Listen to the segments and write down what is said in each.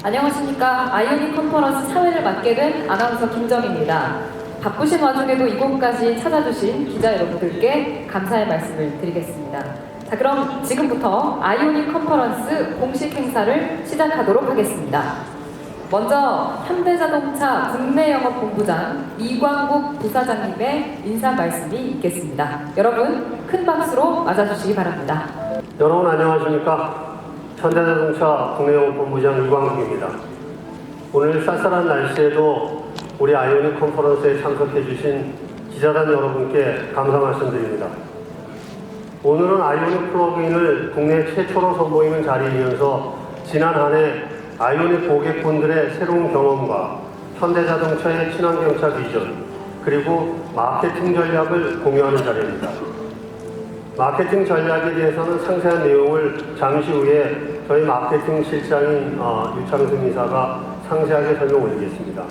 안녕하십니까. 아이오닉 컨퍼런스 사회를 맡게 된 아나운서 김정입니다. 바쁘신 와중에도 이곳까지 찾아주신 기자 여러분들께 감사의 말씀을 드리겠습니다. 자, 그럼 지금부터 아이오닉 컨퍼런스 공식 행사를 시작하도록 하겠습니다. 먼저 현대자동차 국내영업본부장 이광국 부사장님의 인사 말씀이 있겠습니다. 여러분 큰 박수로 맞아주시기 바랍니다. 여러분 안녕하십니까. 현대자동차 국내영업본부장 이광국입니다. 오늘 쌀쌀한 날씨에도 우리 아이오닉 컨퍼런스에 참석해 주신 기자단 여러분께 감사 말씀드립니다. 오늘은 아이오닉 플러그인을 국내 최초로 선보이는 자리이면서 지난 한 해 아이오닉 고객분들의 새로운 경험과 현대자동차의 친환경차 비전 그리고 마케팅 전략을 공유하는 자리입니다. 마케팅 전략에 대해서는 상세한 내용을 잠시 후에 저희 마케팅 실장인 유창승 이사가 상세하게 설명 올리겠습니다.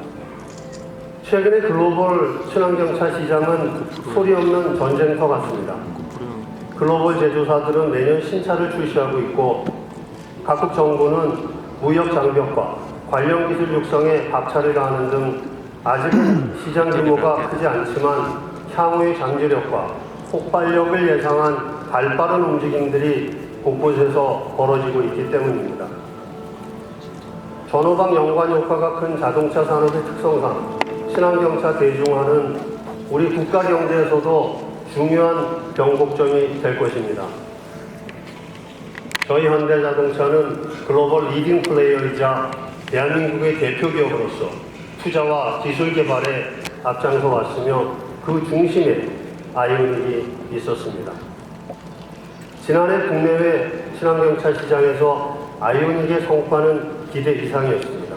최근에 글로벌 친환경차 시장은 소리 없는 전쟁터 같습니다. 글로벌 제조사들은 매년 신차를 출시하고 있고 각국 정부는 무역 장벽과 관련 기술 육성에 박차를 가하는 등 아직은 시장 규모가 크지 않지만 향후의 잠재력과 폭발력을 예상한 발빠른 움직임들이 곳곳에서 벌어지고 있기 때문입니다. 전후방 연관 효과가 큰 자동차 산업의 특성상 친환경차 대중화는 우리 국가 경제에서도 중요한 변곡점이 될 것입니다. 저희 현대자동차는 글로벌 리딩 플레이어이자 대한민국의 대표 기업으로서 투자와 기술 개발에 앞장서 왔으며 그 중심에 아이오닉이 있었습니다. 지난해 국내외 친환경차 시장에서 아이오닉의 성과는 기대 이상이었습니다.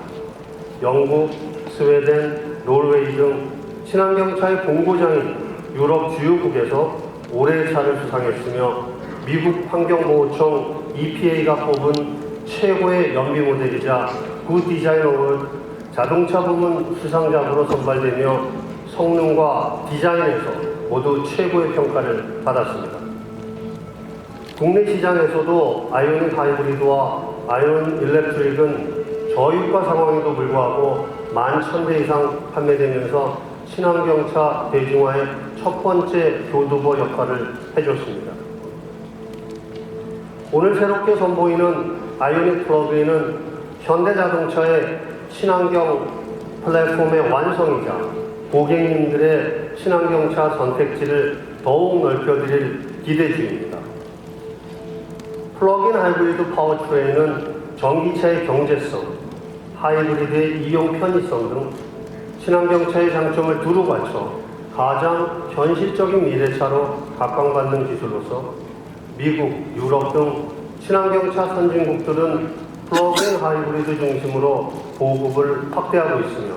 영국, 스웨덴, 노르웨이 등 친환경차의 본고장인 유럽 주요국에서 올해의 차를 수상했으며 미국 환경보호청 EPA가 뽑은 최고의 연비 모델이자 굿 디자인 어워드 자동차 부문 수상작으로 선발되며 성능과 디자인에서 모두 최고의 평가를 받았습니다. 국내 시장에서도 아이오닉 하이브리드와 아이온 일렉트릭은 저유가 상황에도 불구하고 11,000대 이상 판매되면서 친환경차 대중화의 첫 번째 교두보 역할을 해줬습니다. 오늘 새롭게 선보이는 아이오닉 플러그인은 현대자동차의 친환경 플랫폼의 완성이자 고객님들의 친환경차 선택지를 더욱 넓혀드릴 기대주입니다. 플러그인 하이브리드 파워트레인은 전기차의 경제성, 하이브리드의 이용 편의성 등 친환경차의 장점을 두루 갖춰 가장 현실적인 미래차로 각광받는 기술로서 미국, 유럽 등 친환경차 선진국들은 플러그인 하이브리드 중심으로 보급을 확대하고 있으며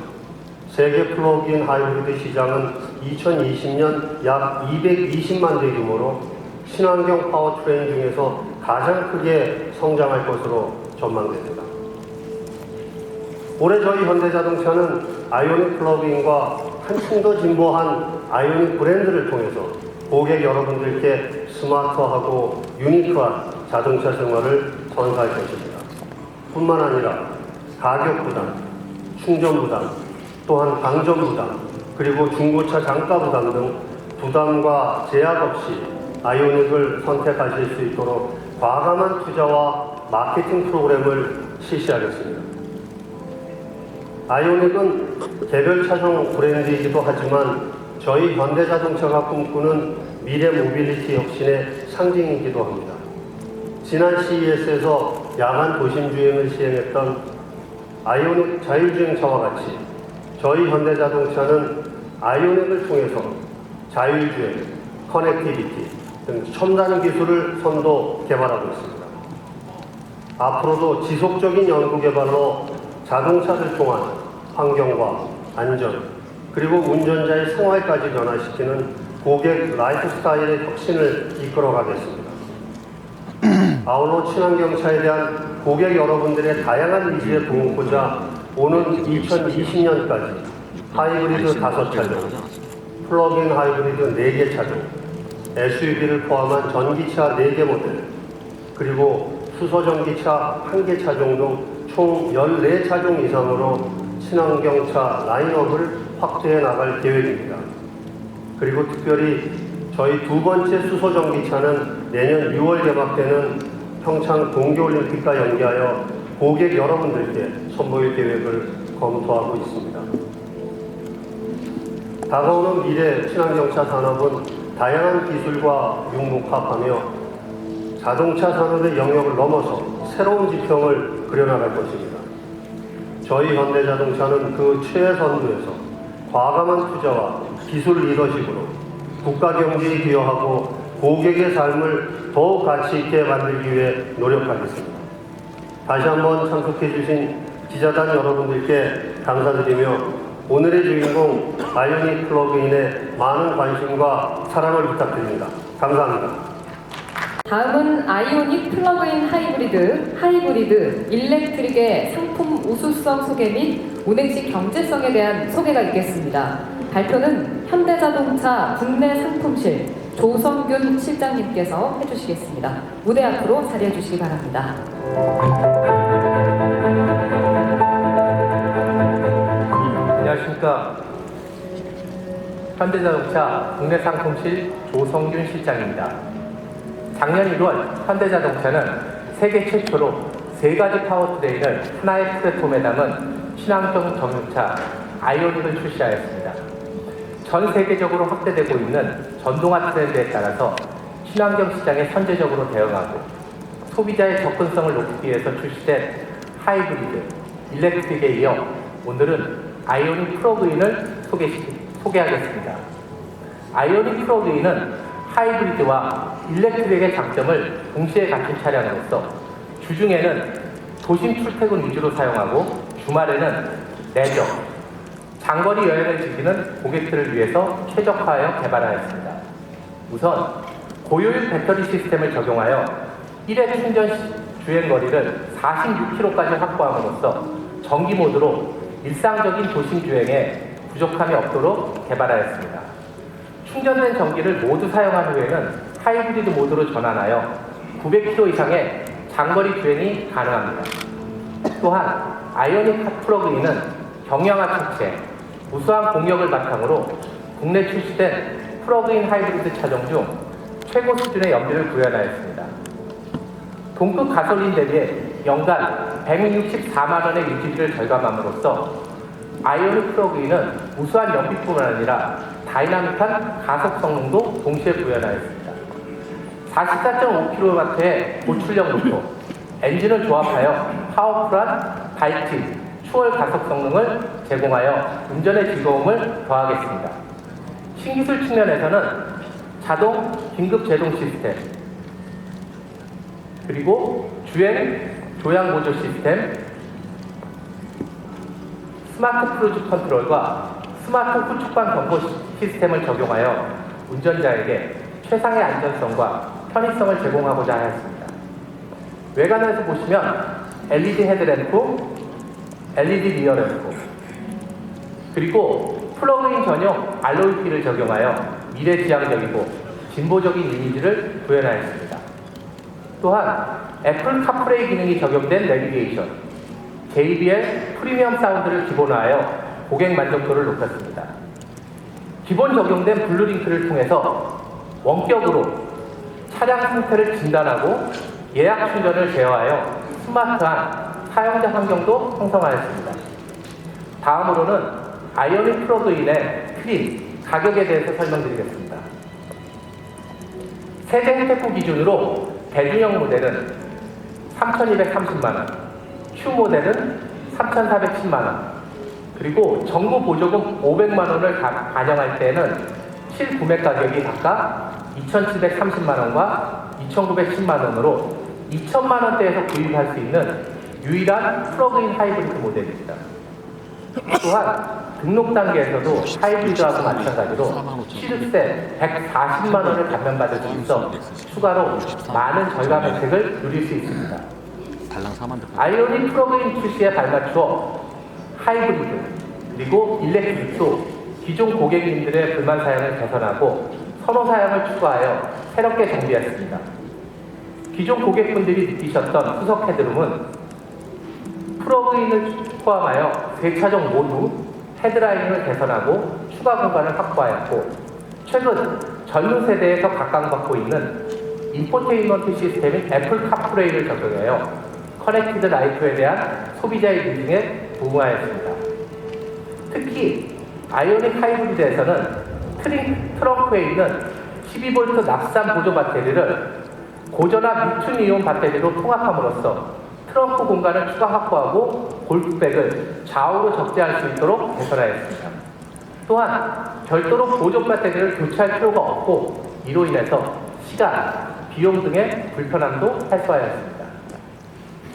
세계 플러그인 하이브리드 시장은 2020년 약 220만 대 규모로 친환경 파워트레인 중에서 가장 크게 성장할 것으로 전망됩니다. 올해 저희 현대자동차는 아이오닉 플러그인과 한층 더 진보한 아이오닉 브랜드를 통해서 고객 여러분들께 스마트하고 유니크한 자동차 생활을 선사할 것입니다. 뿐만 아니라 가격 부담, 충전 부담, 또한 방전 부담, 그리고 중고차 장가 부담 등 부담과 제약 없이 아이오닉을 선택하실 수 있도록 과감한 투자와 마케팅 프로그램을 실시하겠습니다. 아이오닉은 개별 차종 브랜드이기도 하지만 저희 현대자동차가 꿈꾸는 미래 모빌리티 혁신의 상징이기도 합니다. 지난 CES에서 야간 도심 주행을 시행했던 아이오닉 자율주행차와 같이 저희 현대자동차는 아이오닉을 통해서 자율주행, 커넥티비티 등 첨단 기술을 선도 개발하고 있습니다. 앞으로도 지속적인 연구 개발로 자동차를 통한 환경과 안전, 그리고 운전자의 생활까지 변화시키는 고객 라이프 스타일의 혁신을 이끌어가겠습니다. 아울러 친환경차에 대한 고객 여러분들의 다양한 니즈에 부응하고자 오는 2020년까지 하이브리드 5차종, 플러그인 하이브리드 4개 차종, SUV를 포함한 전기차 4개 모델, 그리고 수소전기차 1개 차종 등 총 14차종 이상으로 친환경차 라인업을 확대해 나갈 계획입니다. 그리고 특별히 저희 두 번째 수소전기차는 내년 6월 개막되는 평창 동계올림픽과 연계하여 고객 여러분들께 선보일 계획을 검토하고 있습니다. 다가오는 미래 친환경차 산업은 다양한 기술과 융복합하며 자동차 산업의 영역을 넘어서 새로운 지평을 그려나갈 것입니다. 저희 현대자동차는 그 최선두에서 과감한 투자와 기술 리더십으로 국가 경제에 기여하고 고객의 삶을 더욱 가치 있게 만들기 위해 노력하겠습니다. 다시 한번 참석해 주신 기자단 여러분들께 감사드리며 오늘의 주인공 아이오닉 플러그인에 많은 관심과 사랑을 부탁드립니다. 감사합니다. 다음은 아이오닉 플러그인 하이브리드, 일렉트릭의 상품 우수성 소개 및 운행시 경제성에 대한 소개가 있겠습니다. 발표는 현대자동차 국내 상품실 조성균 실장님께서 해주시겠습니다. 무대 앞으로 자리해 주시기 바랍니다. 안녕하십니까. 현대자동차 국내 상품실 조성균 실장입니다. 작년 1월 현대자동차는 세계 최초로 3가지 파워트레인을 하나의 플랫폼에 담은 친환경 전용차 아이오닉을 출시하였습니다. 전 세계적으로 확대되고 있는 전동화 트렌드에 따라서 친환경 시장에 선제적으로 대응하고 소비자의 접근성을 높이기 위해서 출시된 하이브리드, 일렉트릭에 이어 오늘은 아이오닉 플러그인을 소개하겠습니다. 아이오닉 플러그인은 하이브리드와 일렉트릭의 장점을 동시에 갖춘 차량으로서 주중에는 도심 출퇴근 위주로 사용하고 주말에는 레저, 장거리 여행을 즐기는 고객들을 위해서 최적화하여 개발하였습니다. 우선 고효율 배터리 시스템을 적용하여 1회 충전 주행거리를 46km까지 확보함으로써 전기 모드로 일상적인 도심 주행에 부족함이 없도록 개발하였습니다. 충전된 전기를 모두 사용한 후에는 하이브리드 모드로 전환하여 900km 이상의 장거리 주행이 가능합니다. 또한 아이오닉 플러그인은 경량화 탑재, 우수한 공력을 바탕으로 국내 출시된 플러그인 하이브리드 차종 중 최고 수준의 연비를 구현하였습니다. 동급 가솔린 대비해 연간 164만 원의 유지비를 절감함으로써 아이오닉 플러그인은 우수한 연비뿐만 아니라 다이나믹한 가속 성능도 동시에 구현하였습니다. 44.5kW의 고출력 노포, 엔진을 조합하여 파워풀한 밝기, 추월 가속 성능을 제공하여 운전의 즐거움을 더하겠습니다. 신기술 측면에서는 자동 긴급 제동 시스템, 그리고 주행 조향 보조 시스템, 스마트 크루즈 컨트롤과 스마트 후측방 경보 시스템을 적용하여 운전자에게 최상의 안전성과 편의성을 제공하고자 하였습니다. 외관에서 보시면 LED 헤드램프, LED 리어램프, 그리고 플러그인 전용 알로이 휠을 적용하여 미래지향적이고 진보적인 이미지를 구현하였습니다. 또한 애플 카프레이 기능이 적용된 내비게이션, JBL 프리미엄 사운드를 기본화하여 고객 만족도를 높였습니다. 기본 적용된 블루링크를 통해서 원격으로 차량 상태를 진단하고 예약 충전을 제어하여 스마트한 사용자 환경도 형성하였습니다. 다음으로는 아이오닉 플러그인의 트림, 가격에 대해서 설명드리겠습니다. 세대 혜택후 기준으로 대중형 모델은 3,230만원, Q 모델은 3,410만원, 그리고 정부 보조금 500만원을 반영할 때는 실구매 가격이 각각 2,730만원과 2,910만원으로 2,000만원대에서 구입할 수 있는 유일한 플러그인 하이브리드 모델입니다. 또한 등록 단계에서도 하이브리드하고 마찬가지로 취득세 140만원을 감면받을 수 있어 추가로 많은 절감 혜택을 누릴 수 있습니다. 아이오닉 플러그인 출시에 발맞추어 하이브리드 그리고 일렉트릭도 기존 고객님들의 불만 사양을 개선하고 선호 사양을 추가하여 새롭게 정비했습니다. 기존 고객분들이 느끼셨던 후석 헤드룸은 플러그인을 포함하여 세 차종 모두 헤드라인을 개선하고 추가 공간을 확보하였고, 최근 젊은 세대에 더 각광받고 있는 인포테인먼트 시스템인 애플 카프레이를 적용하여 커넥티드 라이프에 대한 소비자의 니즈에 부응하였습니다. 특히 아이오닉 하이브리드에서는 트렁크에 있는 12V 납산 보조 배터리를 고전화 리튬이온 배터리로 통합함으로써 트렁크 공간을 추가 확보하고 골프백을 좌우로 적재할 수 있도록 개선하였습니다. 또한 별도로 보조 배터리를 교체할 필요가 없고, 이로 인해서 시간, 비용 등의 불편함도 해소하였습니다.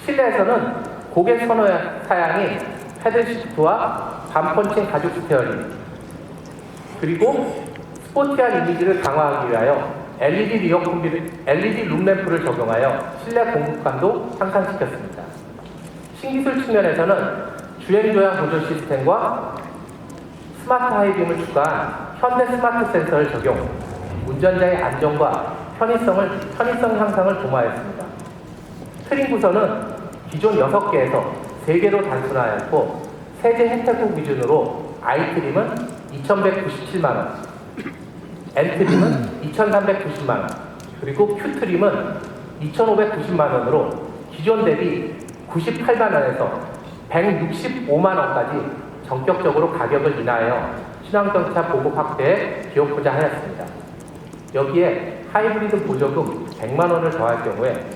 실내에서는 고객 선호 사양인 패들시프트와 반펀칭 가죽 스티어링, 그리고 스포티한 이미지를 강화하기 위하여 LED 룸램프를 적용하여 실내 공급감도 향상시켰습니다. 신기술 측면에서는 주행조향 보조 시스템과 스마트 하이빔을 추가한 현대 스마트 센서를 적용, 운전자의 안전과 편의성 향상을 도모하였습니다. 트림 구성은 기존 6개에서 3개로 단순화하였고, 세제 혜택국 기준으로 아이트림은 2,197만원, N트림은 2,390만원, 그리고 Q트림은 2,590만원으로 기존 대비 98만원에서 165만원까지 전격적으로 가격을 인하하여 친환경차 보급 확대에 기여하고자 하였습니다. 여기에 하이브리드 보조금 100만원을 더할 경우에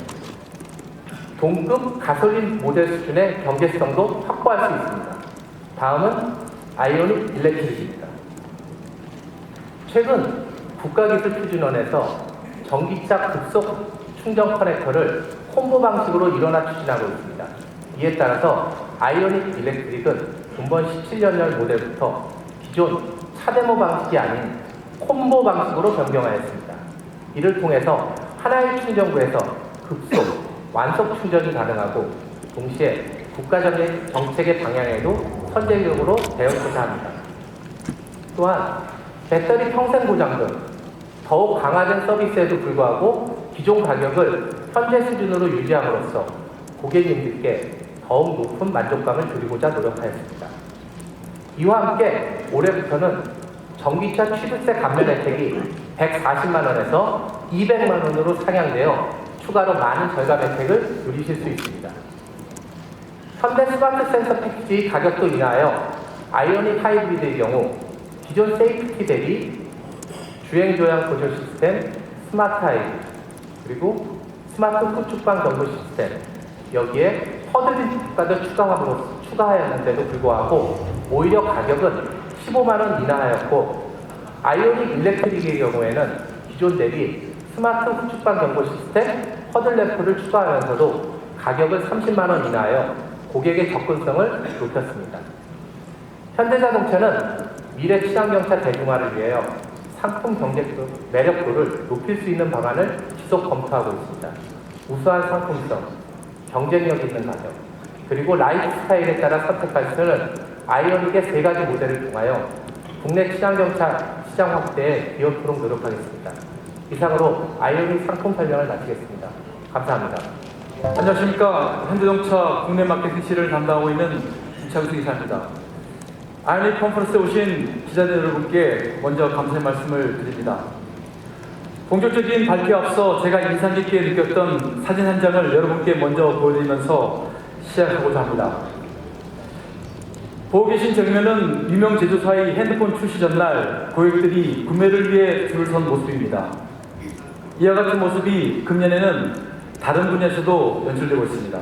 동급 가솔린 모델 수준의 경제성도 확보할 수 있습니다. 다음은 아이오닉 일렉트릭입니다. 최근 국가기술표준원에서 전기차 급속 충전 커넥터를 콤보 방식으로 일원화 추진하고 있습니다. 이에 따라서 아이오닉 일렉트릭은 근본 17년열 모델부터 기존 차데모 방식이 아닌 콤보 방식으로 변경하였습니다. 이를 통해서 하나의 충전구에서 급속, 완속 충전이 가능하고, 동시에 국가정책의 방향에도 선제적으로 대응하고자 합니다. 또한 배터리 평생 보장 등 더욱 강화된 서비스에도 불구하고 기존 가격을 현재 수준으로 유지함으로써 고객님들께 더욱 높은 만족감을 드리고자 노력하였습니다. 이와 함께 올해부터는 전기차 취득세 감면 혜택이 140만원에서 200만원으로 상향되어 추가로 많은 절감 혜택을 누리실 수 있습니다. 현대 스마트 센서 패키지 가격도 인하여 아이오닉 하이브리드의 경우 기존 세이프티 대비 주행조향 보조 시스템, 스마트 하이브, 그리고 스마트 후축방 정보 시스템, 여기에 퍼드리스까지 추가하였는데도 불구하고 오히려 가격은 15만원 인하하였고, 아이오닉 일렉트릭의 경우에는 기존 대비 스마트 후축방 정보 시스템, 허들램프를 추가하면서도 가격을 30만원 인하하여 고객의 접근성을 높였습니다. 현대자동차는 미래 친환경차 대중화를 위하여 상품 경제 매력도를 높일 수 있는 방안을 지속 검토하고 있습니다. 우수한 상품성, 경쟁력 있는 가격, 그리고 라이프 스타일에 따라 선택할 수 있는 아이오닉의 3가지 모델을 통하여 국내 친환경차 시장 확대에 기여토록 노력하겠습니다. 이상으로 아이오닉 상품 설명을 마치겠습니다. 감사합니다. 안녕하십니까. 현대자동차 국내 마켓 실시를 담당하고 있는 김창수 이사입니다. 아이오닉 컨퍼런스에 오신 기자들 여러분께 먼저 감사의 말씀을 드립니다. 본격적인 발표에 앞서 제가 인상 깊게 느꼈던 사진 한 장을 여러분께 먼저 보여드리면서 시작하고자 합니다. 보고 계신 정면은 유명 제조사의 핸드폰 출시 전날 고객들이 구매를 위해 줄을 선 모습입니다. 이와 같은 모습이 금년에는 다른 분야에서도 연출되고 있습니다.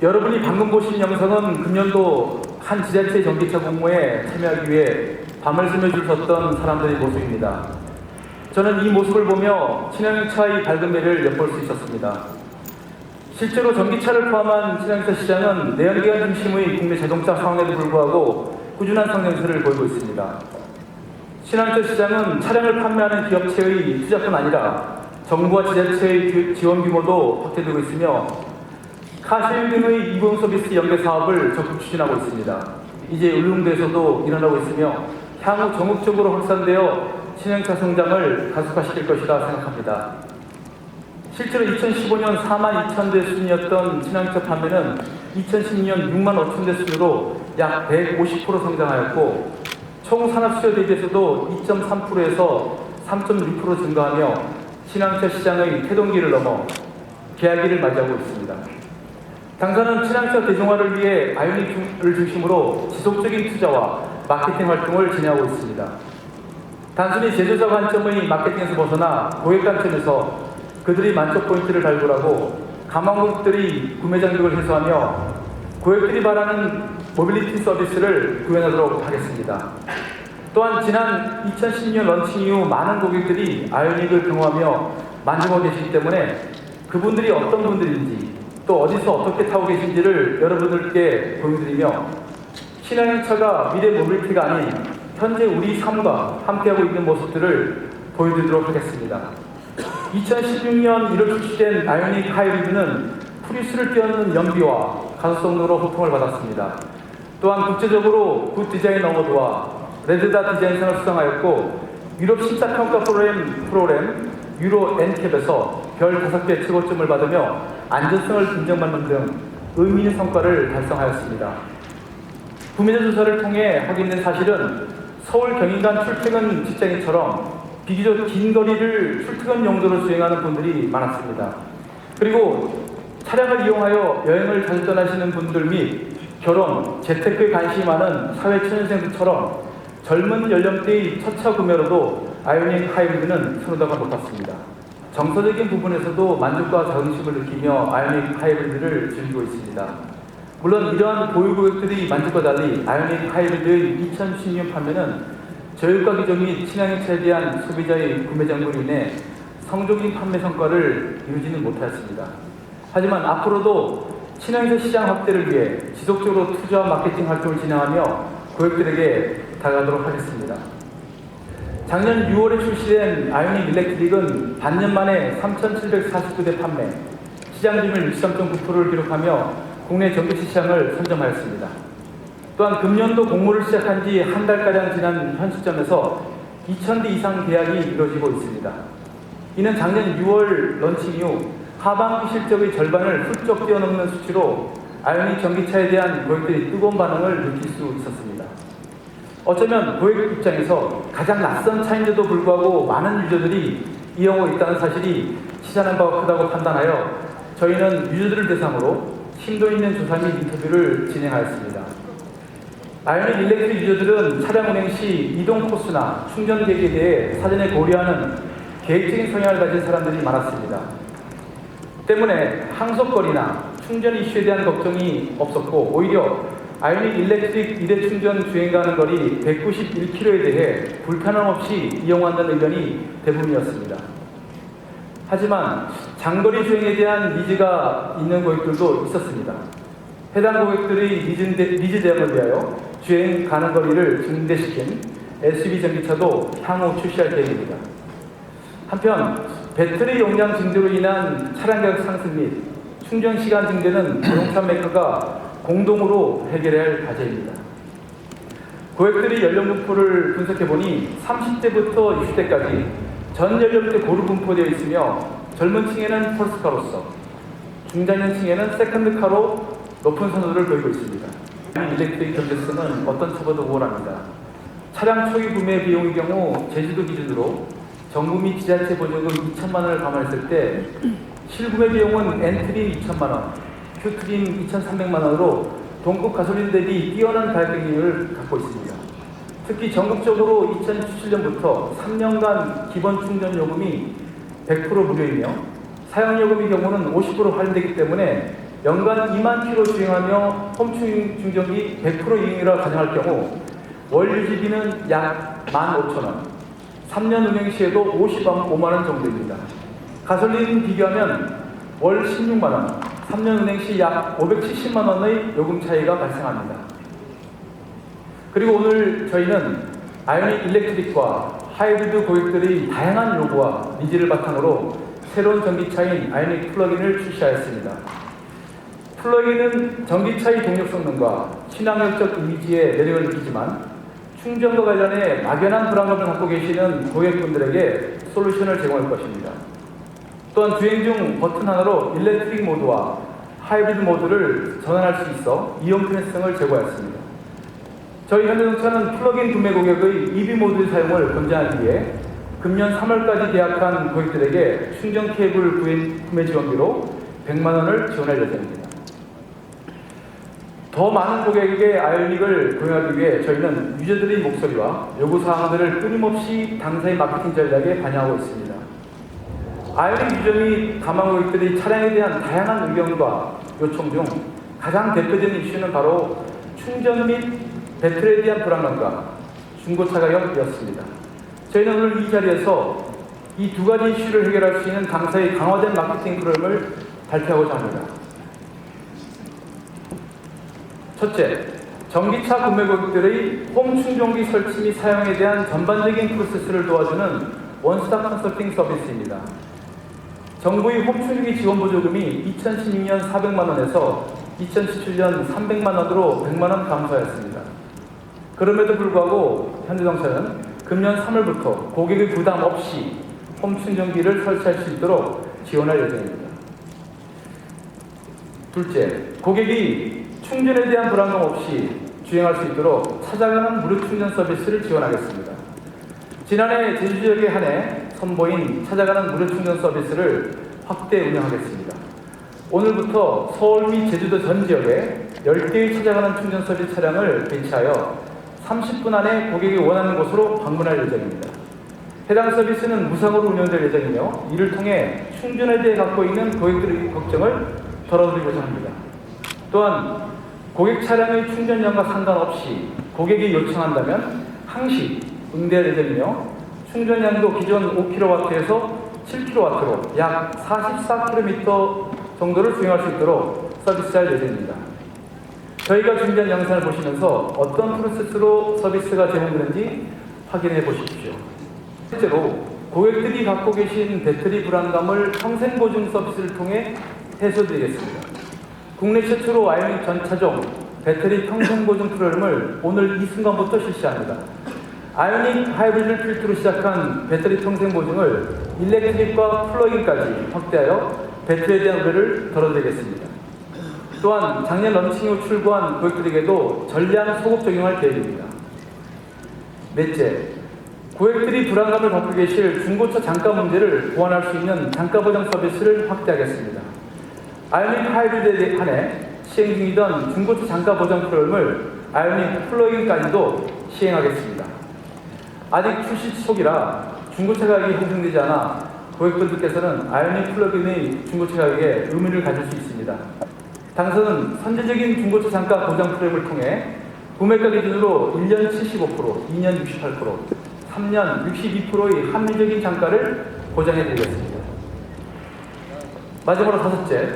여러분이 방금 보신 영상은 금년도 한 지자체 전기차 공모에 참여하기 위해 밤을 새며 줄 섰던 사람들의 모습입니다. 저는 이 모습을 보며 친환경차의 밝은 미래를 엿볼 수 있었습니다. 실제로 전기차를 포함한 친환경차 시장은 내연기관 중심의 국내 자동차 상황에도 불구하고 꾸준한 성장세를 보이고 있습니다. 친환경차 시장은 차량을 판매하는 기업체의 투자뿐 아니라 정부와 지자체의 지원 규모도 확대되고 있으며 카쉐일 등의 이용 서비스 연계 사업을 적극 추진하고 있습니다. 이제 울릉도에서도 일어나고 있으며 향후 전국적으로 확산되어 친환경차 성장을 가속화시킬 것이라 생각합니다. 실제로 2015년 42,000대 순이었던 친환경차 판매는 2016년 6만 5천 대 수준으로 약 150% 성장하였고 총 산업 수요 대비해서도 2.3%에서 3.6% 증가하며 친환경 시장의 태동기를 넘어 개화기를 맞이하고 있습니다. 당사는 친환경 대중화를 위해 아이오닉을 중심으로 지속적인 투자와 마케팅 활동을 진행하고 있습니다. 단순히 제조자 관점의 마케팅에서 벗어나 고객 관점에서 그들이 만족 포인트를 발굴하고 가망국들이 구매 장벽을 해소하며 고객들이 바라는 모빌리티 서비스를 구현하도록 하겠습니다. 또한 지난 2010년 런칭 이후 많은 고객들이 아이오닉을 경험하며 만족하고 계시기 때문에 그분들이 어떤 분들인지 또 어디서 어떻게 타고 계신지를 여러분들께 보여드리며 친환경차가 미래 모빌리티가 아닌 현재 우리 삶과 함께하고 있는 모습들을 보여드리도록 하겠습니다. 2016년 1월 출시된 아이오닉 하이브리드는 프리스를 뛰어넘는 연비와 가속성능으로 호평을 받았습니다. 또한 국제적으로 굿 디자인 어워드와 레드닷 디자인상을 수상하였고 유럽 심사평가 프로그램 유로 NCAP에서 별 5개 최고점을 받으며 안전성을 인정받는 등 의미 있는 성과를 달성하였습니다. 구매자 조사를 통해 확인된 사실은 서울 경인간 출퇴근 직장인처럼 비교적 긴 거리를 출퇴근 용도로 주행하는 분들이 많았습니다. 그리고 차량을 이용하여 여행을 자주 떠나시는 분들 및 결혼, 재테크에 관심이 많은 사회초년생들처럼 젊은 연령대의 첫차 구매로도 아이오닉 하이브리드는 선호도가 높았습니다. 정서적인 부분에서도 만족과 자긍심을 느끼며 아이오닉 하이브리드를 즐기고 있습니다. 물론 이러한 보유 고객들이 만족과 달리 아이오닉 하이브리드의 2016년 판매는 저유가 규정 및 친환경차에 대한 소비자의 구매 장벽으로 인해 성적인 판매 성과를 이루지는 못하였습니다. 하지만 앞으로도 친환경 시장 확대를 위해 지속적으로 투자와 마케팅 활동을 진행하며 고객들에게 다가가도록 하겠습니다. 작년 6월에 출시된 아이오닉 일렉트릭은 반년 만에 3,749대 판매, 시장 점유율 63.9%를 기록하며 국내 전기차 시장을 선점하였습니다. 또한 금년도 공모를 시작한 지 한 달가량 지난 현 시점에서 2,000대 이상 계약이 이루어지고 있습니다. 이는 작년 6월 런칭 이후 하반기 실적의 절반을 훌쩍 뛰어넘는 수치로 아이오닉 전기차에 대한 고객들이 뜨거운 반응을 느낄 수 있었습니다. 어쩌면 고객 입장에서 가장 낯선 차인데도 불구하고 많은 유저들이 이용하고 있다는 사실이 시사하는 바가 크다고 판단하여 저희는 유저들을 대상으로 심도 있는 조사 및 인터뷰를 진행하였습니다. 아이오닉 일렉트릭 유저들은 차량 운행 시 이동 코스나 충전 계획에 대해 사전에 고려하는 계획적인 성향을 가진 사람들이 많았습니다. 때문에 항속거리나 충전 이슈에 대한 걱정이 없었고 오히려 아이오닉 일렉트릭 2대 충전 주행 가는 거리 191km에 대해 불편함 없이 이용한다는 의견이 대부분이었습니다. 하지만 장거리 주행에 대한 니즈가 있는 고객들도 있었습니다. 해당 고객들의 니즈 대응을 위하여 주행 가는 거리를 증대시킨 SUV 전기차도 향후 출시할 계획입니다. 한편 배터리 용량 증대로 인한 차량 가격 상승 및 충전 시간 증대는 자동차 메이커가 공동으로 해결해야 할 과제입니다. 고객들의 연령분포를 분석해보니 30대부터 60대까지 전 연령대 고루 분포되어 있으며 젊은 층에는 펄스카로서 중장년층에는 세컨드카로 높은 선호도를 보이고 있습니다. 일렉트릭 경제성은 어떤 차보다 우월합니다. 차량 초기 구매 비용의 경우 제주도 기준으로 정부 및 지자체 보조금 2천만 원을 감안했을 때 실구매 비용은 엔트리 2천만 원, 큐트림 2,300만 원으로 동급 가솔린 대비 뛰어난 가격 경쟁력을 갖고 있습니다. 특히 전국적으로 2017년부터 3년간 기본 충전 요금이 100% 무료이며 사용 요금의 경우는 50% 할인되기 때문에 연간 2만 킬로 주행하며 홈 충전기 100% 이용이라 가정할 경우 월 유지비는 약 15,000원, 3년 운행 시에도 55만 원 정도입니다. 가솔린 비교하면 월 16만 원, 3년 운행 시 약 570만 원의 요금 차이가 발생합니다. 그리고 오늘 저희는 아이오닉 일렉트릭과 하이브리드 고객들의 다양한 요구와 니즈를 바탕으로 새로운 전기차인 아이오닉 플러그인을 출시하였습니다. 플러그인은 전기차의 동력 성능과 친환경적 이미지에 매력을 느끼지만 충전과 관련해 막연한 불안감을 갖고 계시는 고객분들에게 솔루션을 제공할 것입니다. 또한 주행 중 버튼 하나로 일렉트릭 모드와 하이브리드 모드를 전환할 수 있어 이용 편의성을 제고하였습니다. 저희 현대자동차는 플러그인 구매 고객의 EV 모드의 사용을 권장하기 위해 금년 3월까지 계약한 고객들에게 충전 케이블 구매 지원비로 100만 원을 지원할 예정입니다. 더 많은 고객에게 아이오닉을 도용하기 위해 저희는 유저들의 목소리와 요구사항들을 끊임없이 당사의 마케팅 전략에 반영하고 있습니다. 아이오닉 유저 및 가망 고객들이 차량에 대한 다양한 의견과 요청 중 가장 대표적인 이슈는 바로 충전 및 배터리에 대한 불안감과 중고차 가격이었습니다. 저희는 오늘 이 자리에서 이 두 가지 이슈를 해결할 수 있는 당사의 강화된 마케팅 프로그램을 발표하고자 합니다. 첫째, 전기차 구매 고객들의 홈 충전기 설치 및 사용에 대한 전반적인 프로세스를 도와주는 원스톱 컨설팅 서비스입니다. 정부의 홈 충전기 지원 보조금이 2016년 400만 원에서 2017년 300만 원으로 100만 원 감소하였습니다. 그럼에도 불구하고 현대자동차는 금년 3월부터 고객의 부담 없이 홈 충전기를 설치할 수 있도록 지원할 예정입니다. 둘째, 고객이 충전에 대한 불안감 없이 주행할 수 있도록 찾아가는 무료 충전 서비스를 지원하겠습니다. 지난해 제주 지역에 한해 선보인 찾아가는 무료 충전 서비스를 확대 운영하겠습니다. 오늘부터 서울 및 제주도 전 지역에 10개의 찾아가는 충전 서비스 차량을 배치하여 30분 안에 고객이 원하는 곳으로 방문할 예정입니다. 해당 서비스는 무상으로 운영될 예정이며 이를 통해 충전에 대해 갖고 있는 고객들의 걱정을 덜어드리고자 합니다. 또한 고객 차량의 충전량과 상관없이 고객이 요청한다면 항시 응대할 예정이며 충전량도 기존 5kW에서 7kW로 약 44km 정도를 수행할 수 있도록 서비스할 예정입니다. 저희가 준비한 영상을 보시면서 어떤 프로세스로 서비스가 제공되는지 확인해 보십시오. 실제로 고객들이 갖고 계신 배터리 불안감을 평생 보증 서비스를 통해 해소드리겠습니다. 국내 최초로 아이오닉 전차종 배터리 평생 보증 프로그램을 오늘 이 순간부터 실시합니다. 아이오닉 하이브리드를 필두로 시작한 배터리 평생 보증을 일렉트릭과 플러그인까지 확대하여 배터리에 대한 우려를 덜어드리겠습니다. 또한 작년 런칭 후 출고한 고객들에게도 전량 소급 적용할 계획입니다. 넷째, 고객들이 불안감을 갖고 계실 중고차 단가 문제를 보완할 수 있는 단가 보장 서비스를 확대하겠습니다. 아이오닉 하이브리드에 한해 시행 중이던 중고차 단가 보장 프로그램을 아이오닉 플러그인까지도 시행하겠습니다. 아직 출시 초기라 중고차 가격이 형성되지 않아 고객분들께서는 아이오닉 플러그인의 중고차 가격에 의문을 가질 수 있습니다. 당사는 선제적인 중고차 단가 보장 프로그램을 통해 구매가 기준으로 1년 75%, 2년 68%, 3년 62%의 합리적인 단가를 보장해드리겠습니다. 마지막으로 다섯째,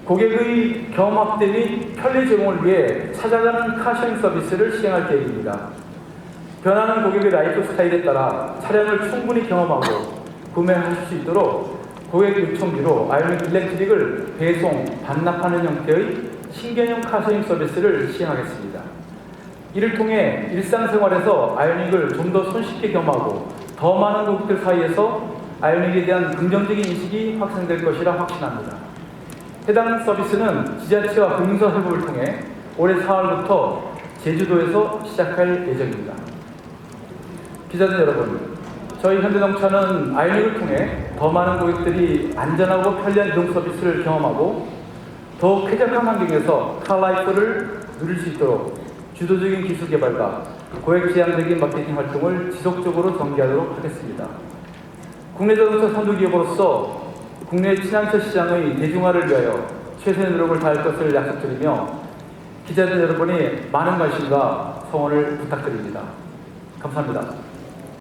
고객의 경험 확대 및 편리 제공을 위해 찾아가는 카쉐어링 서비스를 시행할 계획입니다. 변하는 고객의 라이프 스타일에 따라 차량을 충분히 경험하고 구매하실 수 있도록 고객 요청비로 아이오닉 일렉트릭을 배송, 반납하는 형태의 신개념 카쉐어링 서비스를 시행하겠습니다. 이를 통해 일상생활에서 아이오닉을 좀 더 손쉽게 경험하고 더 많은 고객들 사이에서 아이오닉에 대한 긍정적인 인식이 확산될 것이라 확신합니다. 해당 서비스는 지자체와 금융사 협업을 통해 올해 4월부터 제주도에서 시작할 예정입니다. 기자들 여러분, 저희 현대자동차는 아이오닉을 통해 더 많은 고객들이 안전하고 편리한 이동 서비스를 경험하고 더욱 쾌적한 환경에서 카라이프를 누릴 수 있도록 주도적인 기술 개발과 고객 지향적인 마케팅 활동을 지속적으로 전개하도록 하겠습니다. 국내 자동차 선도 기업으로서 국내 친환차 시장의 대중화를 위하여 최선의 노력을 다할 것을 약속드리며 기자들 여러분의 많은 관심과 성원을 부탁드립니다. 감사합니다.